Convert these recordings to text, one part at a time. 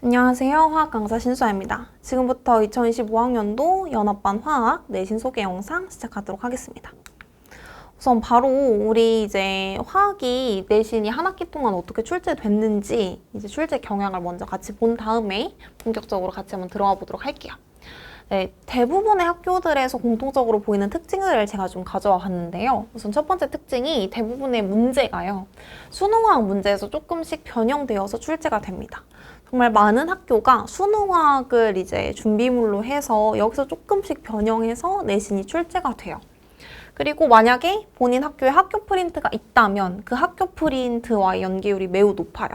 안녕하세요. 화학 강사 신수아입니다. 지금부터 2025학년도 연합반 화학 내신 소개 영상 시작하도록 하겠습니다. 우선 바로 우리 이제 화학이 내신이 한 학기 동안 어떻게 출제됐는지 이제 출제 경향을 먼저 같이 본 다음에 본격적으로 같이 한번 들어가 보도록 할게요. 네, 대부분의 학교들에서 공통적으로 보이는 특징들을 제가 좀 가져와 봤는데요. 우선 첫 번째 특징이 대부분의 문제가요. 수능화학 문제에서 조금씩 변형되어서 출제가 됩니다. 정말 많은 학교가 수능화학을 이제 준비물로 해서 여기서 조금씩 변형해서 내신이 출제가 돼요. 그리고 만약에 본인 학교에 학교 프린트가 있다면 그 학교 프린트와의 연계율이 매우 높아요.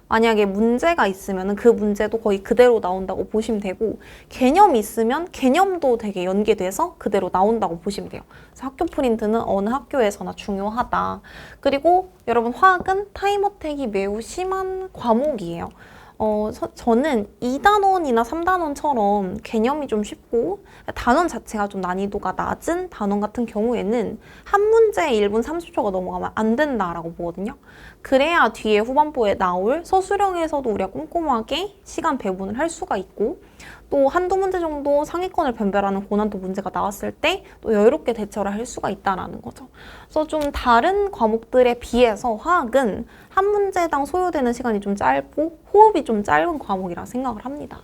만약에 문제가 있으면 그 문제도 거의 그대로 나온다고 보시면 되고, 개념이 있으면 개념도 되게 연계돼서 그대로 나온다고 보시면 돼요. 그래서 학교 프린트는 어느 학교에서나 중요하다. 그리고 여러분, 화학은 타임 어택이 매우 심한 과목이에요. 저는 2단원이나 3단원처럼 개념이 좀 쉽고 단원 자체가 좀 난이도가 낮은 단원 같은 경우에는 한 문제에 1분 30초가 넘어가면 안 된다라고 보거든요. 그래야 뒤에 후반부에 나올 서술형에서도 우리가 꼼꼼하게 시간 배분을 할 수가 있고, 또 한두 문제 정도 상위권을 변별하는 고난도 문제가 나왔을 때 또 여유롭게 대처를 할 수가 있다라는 거죠. 그래서 좀 다른 과목들에 비해서 화학은 한 문제당 소요되는 시간이 좀 짧고 호흡이 좀 짧은 과목이라 생각을 합니다.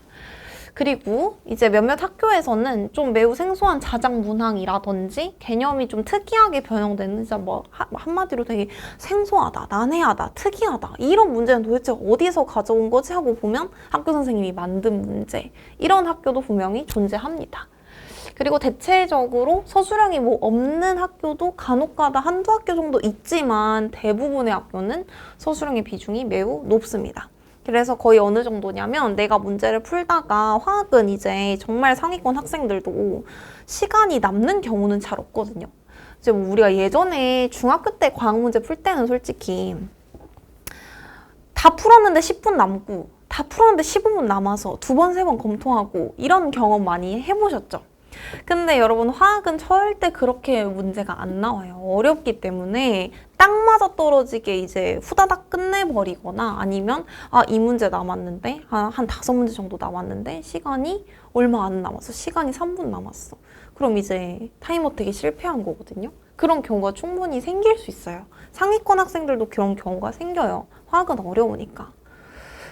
그리고 이제 몇몇 학교에서는 좀 매우 생소한 자작 문항이라든지 개념이 좀 특이하게 변형되는, 진짜 뭐 한마디로 되게 생소하다, 난해하다, 특이하다, 이런 문제는 도대체 어디서 가져온 거지 하고 보면 학교 선생님이 만든 문제, 이런 학교도 분명히 존재합니다. 그리고 대체적으로 서술형이 뭐 없는 학교도 간혹가다 한두 학교 정도 있지만 대부분의 학교는 서술형의 비중이 매우 높습니다. 그래서 거의 어느 정도냐면, 내가 문제를 풀다가 화학은 이제 정말 상위권 학생들도 시간이 남는 경우는 잘 없거든요. 이제 뭐 우리가 예전에 중학교 때 과학 문제 풀 때는 솔직히 다 풀었는데 10분 남고 다 풀었는데 15분 남아서 두 번, 세 번 검토하고 이런 경험 많이 해보셨죠? 근데 여러분, 화학은 절대 그렇게 문제가 안 나와요. 어렵기 때문에 딱 맞아 떨어지게 이제 후다닥 끝내버리거나, 아니면 이 문제 남았는데 한 5문제 정도 남았는데 시간이 얼마 안 남았어. 시간이 3분 남았어. 그럼 이제 타임어택이 실패한 거거든요. 그런 경우가 충분히 생길 수 있어요. 상위권 학생들도 그런 경우가 생겨요. 화학은 어려우니까.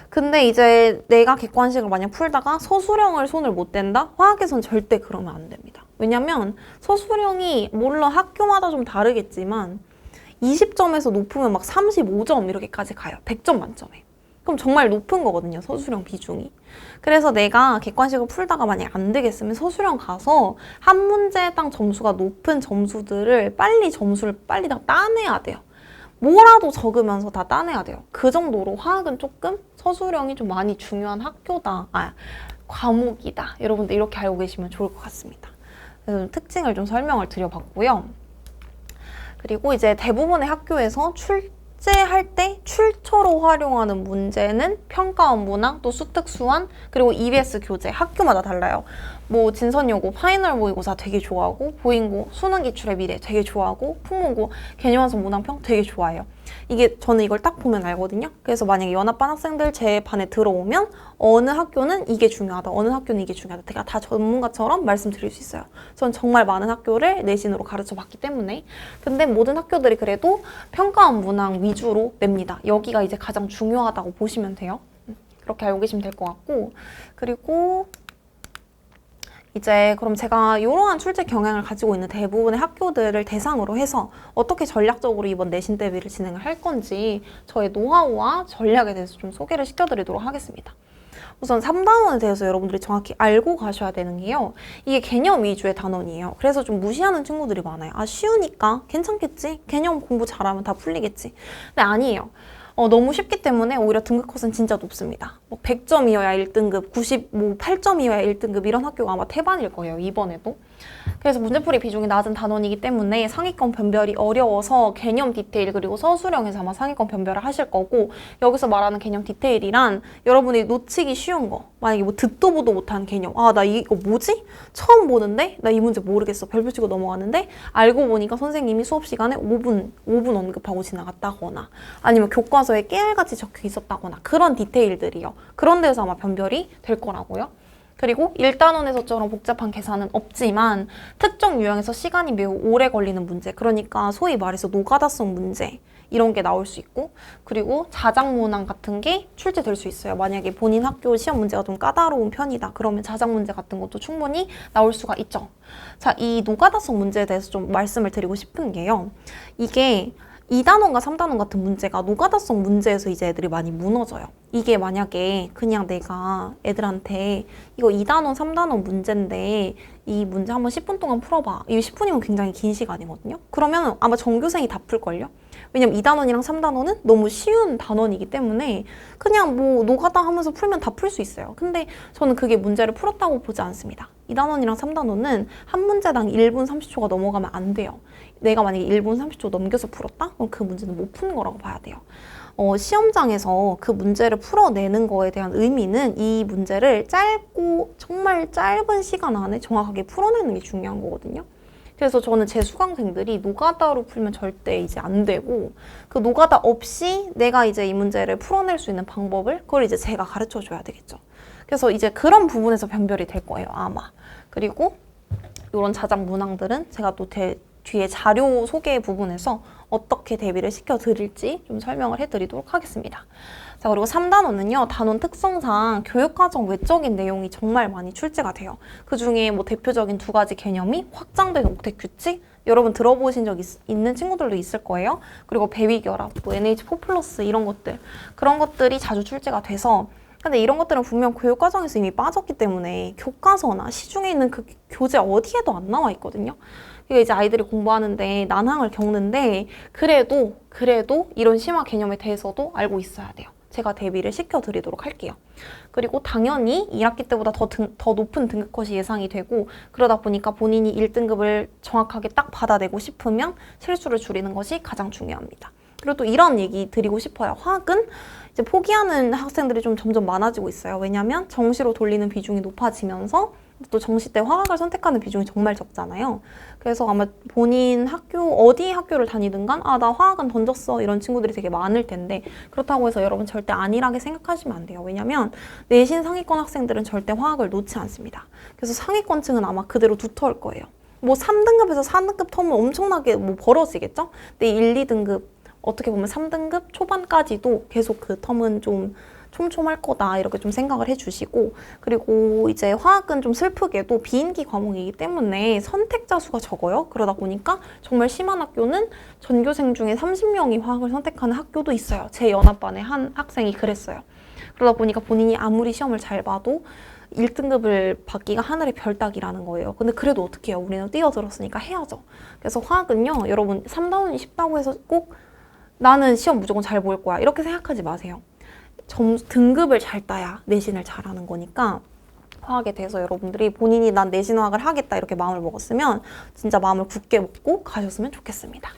근데 이제 내가 객관식을 만약 풀다가 서술형을 손을 못 댄다? 화학에선 절대 그러면 안 됩니다. 왜냐면 서술형이 물론 학교마다 좀 다르겠지만 20점에서 높으면 막 35점 이렇게까지 가요. 100점 만점에. 그럼 정말 높은 거거든요, 서술형 비중이. 그래서 내가 객관식을 풀다가 만약 안 되겠으면 서술형 가서 한 문제당 점수가 높은 점수들을 점수를 빨리 다 따내야 돼요. 뭐라도 적으면서 다 따내야 돼요. 그 정도로 화학은 조금 서술형이 좀 많이 중요한 과목이다. 여러분들 이렇게 알고 계시면 좋을 것 같습니다. 그래서 특징을 좀 설명을 드려봤고요. 그리고 이제 대부분의 학교에서 출제할 때 출처로 활용하는 문제는 평가원 문항, 또 수특수완, 그리고 EBS 교재, 학교마다 달라요. 뭐 진선여고, 파이널 모의고사 되게 좋아하고, 보인고, 수능 기출의 미래 되게 좋아하고, 풍문고, 개념완성 문항평 되게 좋아해요. 이게 저는 이걸 딱 보면 알거든요. 그래서 만약에 연합반 학생들 제 반에 들어오면 어느 학교는 이게 중요하다, 어느 학교는 이게 중요하다, 제가 다 전문가처럼 말씀드릴 수 있어요. 전 정말 많은 학교를 내신으로 가르쳐 봤기 때문에. 근데 모든 학교들이 그래도 평가원 문항 위주로 냅니다. 여기가 이제 가장 중요하다고 보시면 돼요. 그렇게 알고 계시면 될 것 같고, 그리고 이제 그럼 제가 이러한 출제 경향을 가지고 있는 대부분의 학교들을 대상으로 해서 어떻게 전략적으로 이번 내신 대비를 진행을 할 건지 저의 노하우와 전략에 대해서 좀 소개를 시켜드리도록 하겠습니다. 우선 3단원에 대해서 여러분들이 정확히 알고 가셔야 되는 게요. 이게 개념 위주의 단원이에요. 그래서 좀 무시하는 친구들이 많아요. 쉬우니까 괜찮겠지? 개념 공부 잘하면 다 풀리겠지? 근데 아니에요. 너무 쉽기 때문에 오히려 등급 컷은 진짜 높습니다. 100점이어야 1등급, 98점이어야 1등급 이런 학교가 아마 태반일 거예요, 이번에도. 그래서 문제풀이 비중이 낮은 단원이기 때문에 상위권 변별이 어려워서 개념 디테일 그리고 서술형에서 아마 상위권 변별을 하실 거고, 여기서 말하는 개념 디테일이란 여러분이 놓치기 쉬운 거, 만약에 뭐 듣도 보도 못한 개념, 아 나 이거 뭐지? 처음 보는데? 나 이 문제 모르겠어. 별표 치고 넘어가는데 알고 보니까 선생님이 수업 시간에 5분 언급하고 지나갔다거나, 아니면 교과서에 깨알같이 적혀 있었다거나, 그런 디테일들이요. 그런 데서 아마 변별이 될 거라고요. 그리고 1단원에서처럼 복잡한 계산은 없지만 특정 유형에서 시간이 매우 오래 걸리는 문제, 그러니까 소위 말해서 노가다성 문제, 이런 게 나올 수 있고, 그리고 자작문항 같은 게 출제될 수 있어요. 만약에 본인 학교 시험 문제가 좀 까다로운 편이다, 그러면 자작 문제 같은 것도 충분히 나올 수가 있죠. 자, 이 노가다성 문제에 대해서 좀 말씀을 드리고 싶은 게요. 이게 2단원과 3단원 같은 문제가 노가다성 문제에서 이제 애들이 많이 무너져요. 이게 만약에 그냥 내가 애들한테 이거 2단원, 3단원 문제인데 이 문제 한번 10분 동안 풀어봐. 이게 10분이면 굉장히 긴 시간이거든요. 그러면 아마 전교생이 다 풀걸요? 왜냐면 2단원이랑 3단원은 너무 쉬운 단원이기 때문에 그냥 뭐 노가다 하면서 풀면 다 풀 수 있어요. 근데 저는 그게 문제를 풀었다고 보지 않습니다. 2단원이랑 3단원은 한 문제당 1분 30초가 넘어가면 안 돼요. 내가 만약에 1분 30초 넘겨서 풀었다? 그럼 그 문제는 못 푸는 거라고 봐야 돼요. 시험장에서 그 문제를 풀어내는 거에 대한 의미는 이 문제를 짧고 정말 짧은 시간 안에 정확하게 풀어내는 게 중요한 거거든요. 그래서 저는 제 수강생들이 노가다로 풀면 절대 이제 안 되고, 그 노가다 없이 내가 이제 이 문제를 풀어낼 수 있는 방법을 그걸 이제 제가 가르쳐 줘야 되겠죠. 그래서 이제 그런 부분에서 변별이 될 거예요, 아마. 그리고 이런 자작 문항들은 제가 또 뒤에 자료 소개 부분에서 어떻게 대비를 시켜드릴지 좀 설명을 해드리도록 하겠습니다. 자, 그리고 3단원은요, 단원 특성상 교육과정 외적인 내용이 정말 많이 출제가 돼요. 그 중에 뭐 대표적인 두 가지 개념이 확장된 옥텟 규칙, 여러분 들어보신 적 있는 친구들도 있을 거예요. 그리고 배위결합, 뭐 NH4+ 이런 것들, 그런 것들이 자주 출제가 돼서, 근데 이런 것들은 분명 교육과정에서 이미 빠졌기 때문에 교과서나 시중에 있는 그 교재 어디에도 안 나와 있거든요. 그러니까 이제 아이들이 공부하는데 난항을 겪는데 그래도 이런 심화 개념에 대해서도 알고 있어야 돼요. 제가 대비를 시켜드리도록 할게요. 그리고 당연히 1학기 때보다 더 높은 등급 컷이 예상이 되고, 그러다 보니까 본인이 1등급을 정확하게 딱 받아내고 싶으면 실수를 줄이는 것이 가장 중요합니다. 그리고 또 이런 얘기 드리고 싶어요. 화학은 이제 포기하는 학생들이 좀 점점 많아지고 있어요. 왜냐면 정시로 돌리는 비중이 높아지면서 또 정시 때 화학을 선택하는 비중이 정말 적잖아요. 그래서 아마 본인 어디 학교를 다니든 간 나 화학은 던졌어, 이런 친구들이 되게 많을 텐데, 그렇다고 해서 여러분 절대 안일하게 생각하시면 안 돼요. 왜냐면 내신 상위권 학생들은 절대 화학을 놓지 않습니다. 그래서 상위권층은 아마 그대로 두터울 거예요. 뭐 3등급에서 4등급 텀은 엄청나게 뭐 벌어지겠죠? 근데 1, 2등급, 어떻게 보면 3등급 초반까지도 계속 그 텀은 좀 촘촘할 거다, 이렇게 좀 생각을 해주시고, 그리고 이제 화학은 좀 슬프게도 비인기 과목이기 때문에 선택자 수가 적어요. 그러다 보니까 정말 심한 학교는 전교생 중에 30명이 화학을 선택하는 학교도 있어요. 제 연합반의 한 학생이 그랬어요. 그러다 보니까 본인이 아무리 시험을 잘 봐도 1등급을 받기가 하늘의 별 따기라는 거예요. 근데 그래도 어떻게 해요? 우리는 뛰어들었으니까 해야죠. 그래서 화학은요, 여러분 3단원이 쉽다고 해서 꼭 나는 시험 무조건 잘 볼 거야, 이렇게 생각하지 마세요. 등급을 잘 따야 내신을 잘하는 거니까 화학에 대해서 여러분들이 본인이 난 내신화학을 하겠다 이렇게 마음을 먹었으면 진짜 마음을 굳게 먹고 가셨으면 좋겠습니다.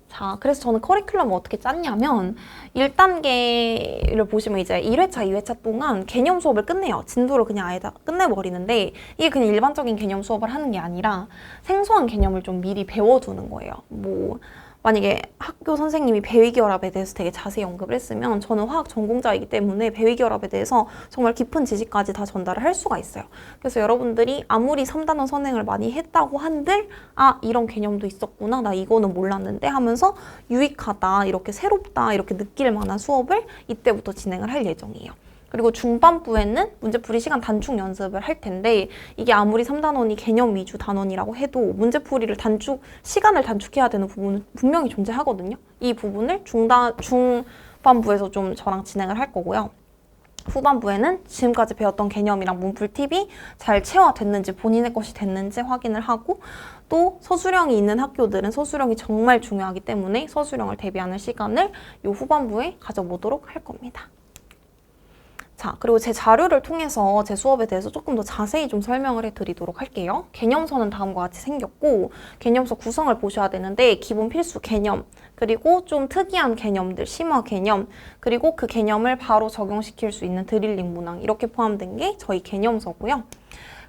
자, 그래서 저는 커리큘럼을 어떻게 짰냐면 1단계를 보시면 이제 1회차, 2회차 동안 개념 수업을 끝내요. 진도를 그냥 아예 다 끝내버리는데, 이게 그냥 일반적인 개념 수업을 하는 게 아니라 생소한 개념을 좀 미리 배워두는 거예요. 뭐 만약에 학교 선생님이 배위결합에 대해서 되게 자세히 언급을 했으면 저는 화학 전공자이기 때문에 배위결합에 대해서 정말 깊은 지식까지 다 전달을 할 수가 있어요. 그래서 여러분들이 아무리 3단원 선행을 많이 했다고 한들 이런 개념도 있었구나, 나 이거는 몰랐는데 하면서 유익하다, 이렇게 새롭다, 이렇게 느낄 만한 수업을 이때부터 진행을 할 예정이에요. 그리고 중반부에는 문제풀이 시간 단축 연습을 할 텐데, 이게 아무리 3단원이 개념 위주 단원이라고 해도 문제풀이를 시간을 단축해야 되는 부분은 분명히 존재하거든요. 이 부분을 중반부에서 좀 저랑 진행을 할 거고요. 후반부에는 지금까지 배웠던 개념이랑 문풀 팁이 잘 체화됐는지, 본인의 것이 됐는지 확인을 하고, 또 서술형이 있는 학교들은 서술형이 정말 중요하기 때문에 서술형을 대비하는 시간을 이 후반부에 가져보도록 할 겁니다. 자, 그리고 제 자료를 통해서 제 수업에 대해서 조금 더 자세히 좀 설명을 해드리도록 할게요. 개념서는 다음과 같이 생겼고, 개념서 구성을 보셔야 되는데, 기본 필수 개념, 그리고 좀 특이한 개념들, 심화 개념, 그리고 그 개념을 바로 적용시킬 수 있는 드릴링 문항, 이렇게 포함된 게 저희 개념서고요.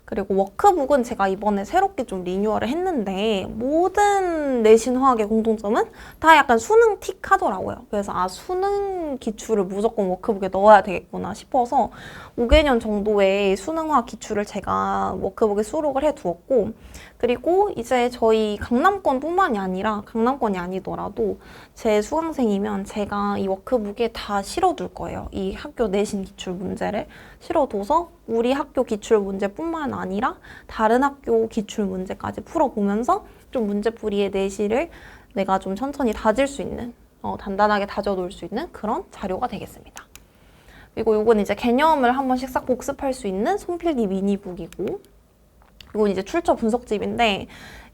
그리고 워크북은 제가 이번에 새롭게 좀 리뉴얼을 했는데 모든 내신 화학의 공통점은 다 약간 수능 틱 하더라고요. 그래서 수능 기출을 무조건 워크북에 넣어야 되겠구나 싶어서 5개년 정도의 수능 화학 기출을 제가 워크북에 수록을 해두었고, 그리고 이제 저희 강남권뿐만이 아니라 강남권이 아니더라도 제 수강생이면 제가 이 워크북에 다 실어둘 거예요. 이 학교 내신 기출 문제를 실어둬서 우리 학교 기출 문제뿐만 아니라 다른 학교 기출 문제까지 풀어보면서 좀 문제풀이의 내실을 내가 좀 천천히 다질 수 있는, 단단하게 다져놓을 수 있는 그런 자료가 되겠습니다. 그리고 이건 이제 개념을 한 번씩 싹 복습할 수 있는 손필기 미니북이고, 이건 이제 출처 분석집인데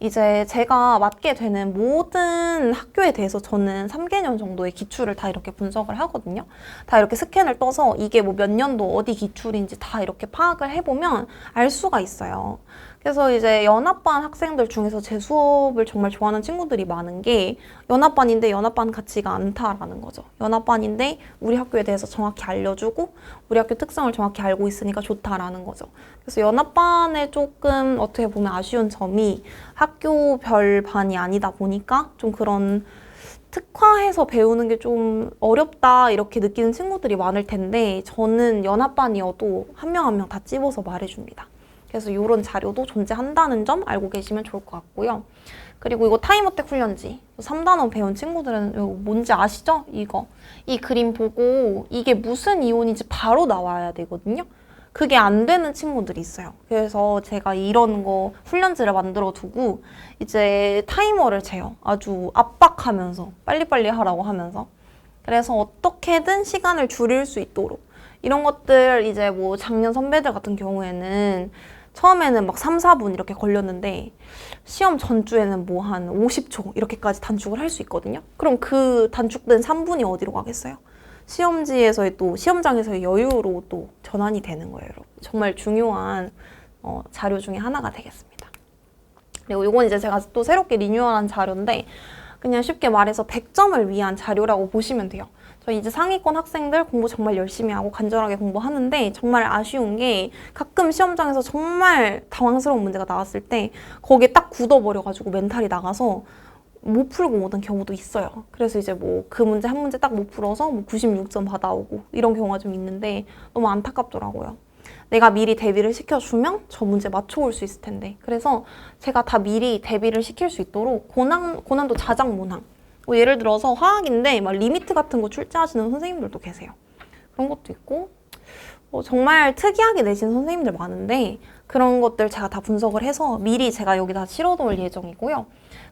이제 제가 맡게 되는 모든 학교에 대해서 저는 3개년 정도의 기출을 다 이렇게 분석을 하거든요. 다 이렇게 스캔을 떠서 이게 뭐 몇 년도 어디 기출인지 다 이렇게 파악을 해보면 알 수가 있어요. 그래서 이제 연합반 학생들 중에서 제 수업을 정말 좋아하는 친구들이 많은 게 연합반인데 연합반 같지가 않다라는 거죠. 연합반인데 우리 학교에 대해서 정확히 알려주고 우리 학교 특성을 정확히 알고 있으니까 좋다라는 거죠. 그래서 연합반에 조금 어떻게 보면 아쉬운 점이 학교별 반이 아니다 보니까 좀 그런 특화해서 배우는 게 좀 어렵다 이렇게 느끼는 친구들이 많을 텐데 저는 연합반이어도 한 명 한 명 다 찝어서 말해줍니다. 그래서 이런 자료도 존재한다는 점 알고 계시면 좋을 것 같고요. 그리고 이거 타임어택 훈련지 3단원 배운 친구들은 이거 뭔지 아시죠? 이 그림 보고 이게 무슨 이온인지 바로 나와야 되거든요. 그게 안 되는 친구들이 있어요. 그래서 제가 이런 거 훈련지를 만들어 두고 이제 타이머를 재요. 아주 압박하면서 빨리빨리 하라고 하면서. 그래서 어떻게든 시간을 줄일 수 있도록 이런 것들 이제 뭐 작년 선배들 같은 경우에는 처음에는 막 3, 4분 이렇게 걸렸는데 시험 전주에는 뭐 한 50초 이렇게까지 단축을 할 수 있거든요. 그럼 그 단축된 3분이 어디로 가겠어요? 시험지에서의 또 시험장에서의 여유로 또 전환이 되는 거예요, 여러분. 정말 중요한 자료 중에 하나가 되겠습니다. 그리고 이건 이제 제가 또 새롭게 리뉴얼한 자료인데 그냥 쉽게 말해서 100점을 위한 자료라고 보시면 돼요. 저 이제 상위권 학생들 공부 정말 열심히 하고 간절하게 공부하는데 정말 아쉬운 게 가끔 시험장에서 정말 당황스러운 문제가 나왔을 때 거기에 딱 굳어버려가지고 멘탈이 나가서 못 풀고 오던 경우도 있어요. 그래서 이제 뭐 그 문제 한 문제 딱 못 풀어서 뭐 96점 받아오고 이런 경우가 좀 있는데 너무 안타깝더라고요. 내가 미리 대비를 시켜주면 저 문제 맞춰올 수 있을 텐데. 그래서 제가 다 미리 대비를 시킬 수 있도록 고난도 자작 문항. 뭐 예를 들어서 화학인데 막 리미트 같은 거 출제하시는 선생님들도 계세요. 그런 것도 있고 정말 특이하게 내신 선생님들 많은데 그런 것들 제가 다 분석을 해서 미리 제가 여기다 실어놓을 예정이고요.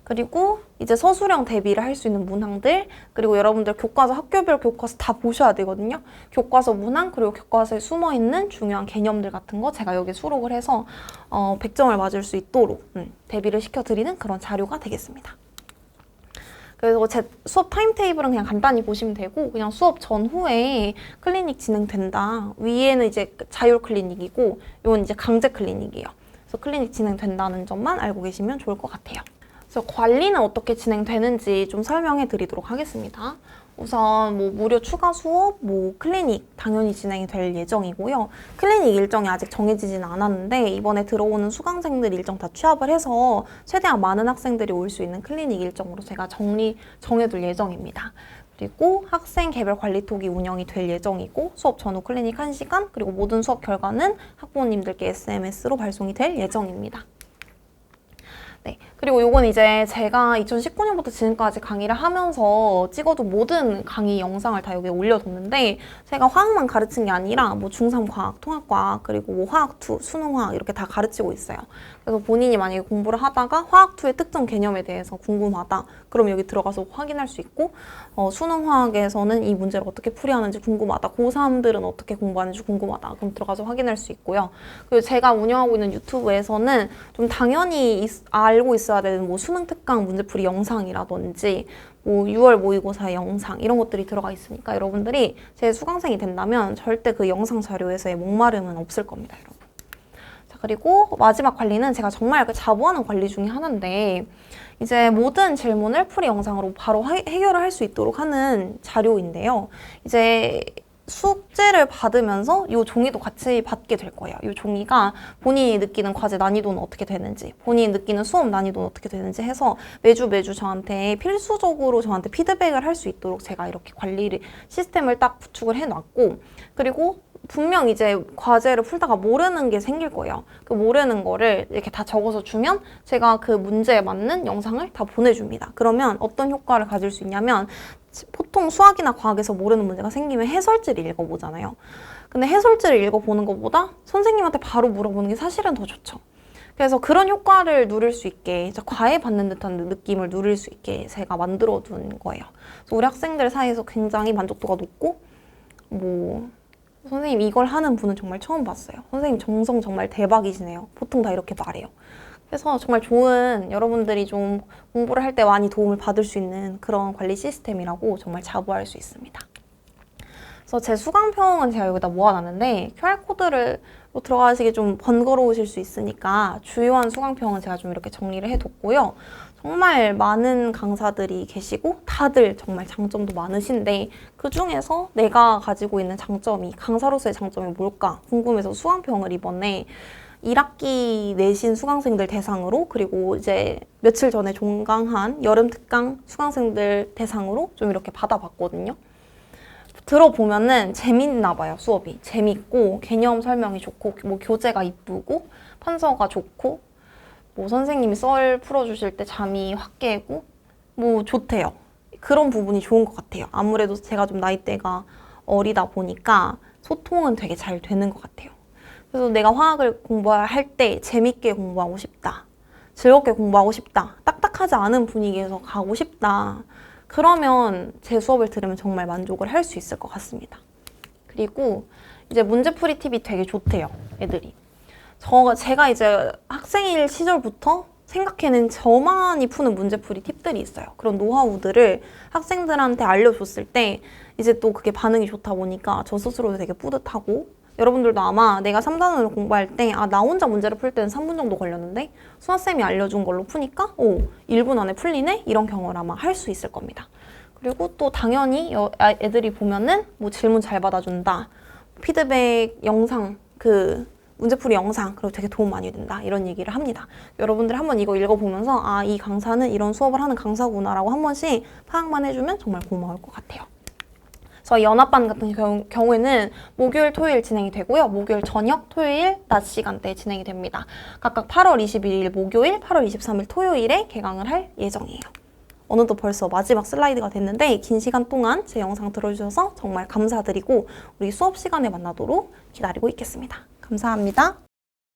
그리고 이제 서술형 대비를 할 수 있는 문항들, 그리고 여러분들 교과서, 학교별 교과서 다 보셔야 되거든요. 교과서 문항, 그리고 교과서에 숨어있는 중요한 개념들 같은 거 제가 여기 수록을 해서 100점을 맞을 수 있도록 대비를 시켜드리는 그런 자료가 되겠습니다. 그래서 제 수업 타임테이블은 그냥 간단히 보시면 되고 그냥 수업 전후에 클리닉 진행된다. 위에는 이제 자율 클리닉이고 이건 이제 강제 클리닉이에요. 그래서 클리닉 진행된다는 점만 알고 계시면 좋을 것 같아요. 그래서 관리는 어떻게 진행되는지 좀 설명해 드리도록 하겠습니다. 우선 뭐 무료 추가 수업, 뭐 클리닉 당연히 진행이 될 예정이고요. 클리닉 일정이 아직 정해지진 않았는데 이번에 들어오는 수강생들 일정 다 취합을 해서 최대한 많은 학생들이 올 수 있는 클리닉 일정으로 제가 정해둘 예정입니다. 그리고 학생 개별 관리톡이 운영이 될 예정이고 수업 전후 클리닉 1시간, 그리고 모든 수업 결과는 학부모님들께 SMS로 발송이 될 예정입니다. 네, 그리고 요건 이제 제가 2019년부터 지금까지 강의를 하면서 찍어둔 모든 강의 영상을 다 여기에 올려뒀는데 제가 화학만 가르친 게 아니라 뭐 중3 과학, 통합과학, 그리고 뭐 화학2, 수능화학 이렇게 다 가르치고 있어요. 그래서 본인이 만약에 공부를 하다가 화학2의 특정 개념에 대해서 궁금하다. 그럼 여기 들어가서 확인할 수 있고 수능화학에서는 이 문제를 어떻게 풀이하는지 궁금하다. 고3들은 어떻게 공부하는지 궁금하다. 그럼 들어가서 확인할 수 있고요. 그리고 제가 운영하고 있는 유튜브에서는 좀 당연히 알고 있을 있어야 되는 뭐 수능 특강 문제풀이 영상이라든지 뭐 6월 모의고사 영상 이런 것들이 들어가 있으니까 여러분들이 제 수강생이 된다면 절대 그 영상 자료에서의 목마름은 없을 겁니다, 여러분. 자, 그리고 마지막 관리는 제가 정말 자부하는 관리 중에 하나인데 이제 모든 질문을 풀이 영상으로 바로 해결을 할 수 있도록 하는 자료인데요. 이제 숙제를 받으면서 이 종이도 같이 받게 될 거예요. 이 종이가 본인이 느끼는 과제 난이도는 어떻게 되는지, 본인이 느끼는 수업 난이도는 어떻게 되는지 해서 매주 저한테 필수적으로 저한테 피드백을 할 수 있도록 제가 이렇게 관리를, 시스템을 딱 구축을 해놨고, 그리고 분명 이제 과제를 풀다가 모르는 게 생길 거예요. 그 모르는 거를 이렇게 다 적어서 주면 제가 그 문제에 맞는 영상을 다 보내줍니다. 그러면 어떤 효과를 가질 수 있냐면 보통 수학이나 과학에서 모르는 문제가 생기면 해설지를 읽어보잖아요. 근데 해설지를 읽어보는 것보다 선생님한테 바로 물어보는 게 사실은 더 좋죠. 그래서 그런 효과를 누릴 수 있게, 과외받는 듯한 느낌을 누릴 수 있게 제가 만들어둔 거예요. 그래서 우리 학생들 사이에서 굉장히 만족도가 높고, 선생님 이걸 하는 분은 정말 처음 봤어요. 선생님 정성 정말 대박이시네요. 보통 다 이렇게 말해요. 그래서 정말 좋은, 여러분들이 좀 공부를 할 때 많이 도움을 받을 수 있는 그런 관리 시스템이라고 정말 자부할 수 있습니다. 그래서 제 수강평은 제가 여기다 모아놨는데 QR코드를 들어가시기 좀 번거로우실 수 있으니까 주요한 수강평은 제가 좀 이렇게 정리를 해뒀고요. 정말 많은 강사들이 계시고 다들 정말 장점도 많으신데 그중에서 내가 가지고 있는 장점이, 강사로서의 장점이 뭘까 궁금해서 수강평을 이번에 1학기 내신 수강생들 대상으로, 그리고 이제 며칠 전에 종강한 여름 특강 수강생들 대상으로 좀 이렇게 받아봤거든요. 들어보면은 재밌나 봐요, 수업이. 재밌고, 개념 설명이 좋고, 뭐 교재가 이쁘고, 판서가 좋고, 뭐 선생님이 썰 풀어주실 때 잠이 확 깨고, 뭐 좋대요. 그런 부분이 좋은 것 같아요. 아무래도 제가 좀 나이대가 어리다 보니까 소통은 되게 잘 되는 것 같아요. 그래서 내가 화학을 공부할 때 재밌게 공부하고 싶다, 즐겁게 공부하고 싶다, 딱딱하지 않은 분위기에서 가고 싶다, 그러면 제 수업을 들으면 정말 만족을 할 수 있을 것 같습니다. 그리고 이제 문제풀이 팁이 되게 좋대요, 애들이. 제가 이제 학생일 시절부터 생각해낸 저만이 푸는 문제풀이 팁들이 있어요. 그런 노하우들을 학생들한테 알려줬을 때 이제 또 그게 반응이 좋다 보니까 저 스스로도 되게 뿌듯하고, 여러분들도 아마 내가 3단원을 공부할 때 나 혼자 문제를 풀 때는 3분 정도 걸렸는데 수아쌤이 알려준 걸로 푸니까 1분 안에 풀리네? 이런 경험을 아마 할 수 있을 겁니다. 그리고 또 당연히 애들이 보면은 뭐 질문 잘 받아준다, 피드백 영상, 문제풀이 영상, 그리고 되게 도움 많이 된다, 이런 얘기를 합니다. 여러분들 한번 이거 읽어보면서 이 강사는 이런 수업을 하는 강사구나라고 한 번씩 파악만 해주면 정말 고마울 것 같아요. 저희 연합반 같은 경우에는 목요일, 토요일 진행이 되고요. 목요일 저녁, 토요일 낮 시간대에 진행이 됩니다. 각각 8월 21일 목요일, 8월 23일 토요일에 개강을 할 예정이에요. 어느덧 벌써 마지막 슬라이드가 됐는데 긴 시간 동안 제 영상 들어주셔서 정말 감사드리고 우리 수업 시간에 만나도록 기다리고 있겠습니다. 감사합니다.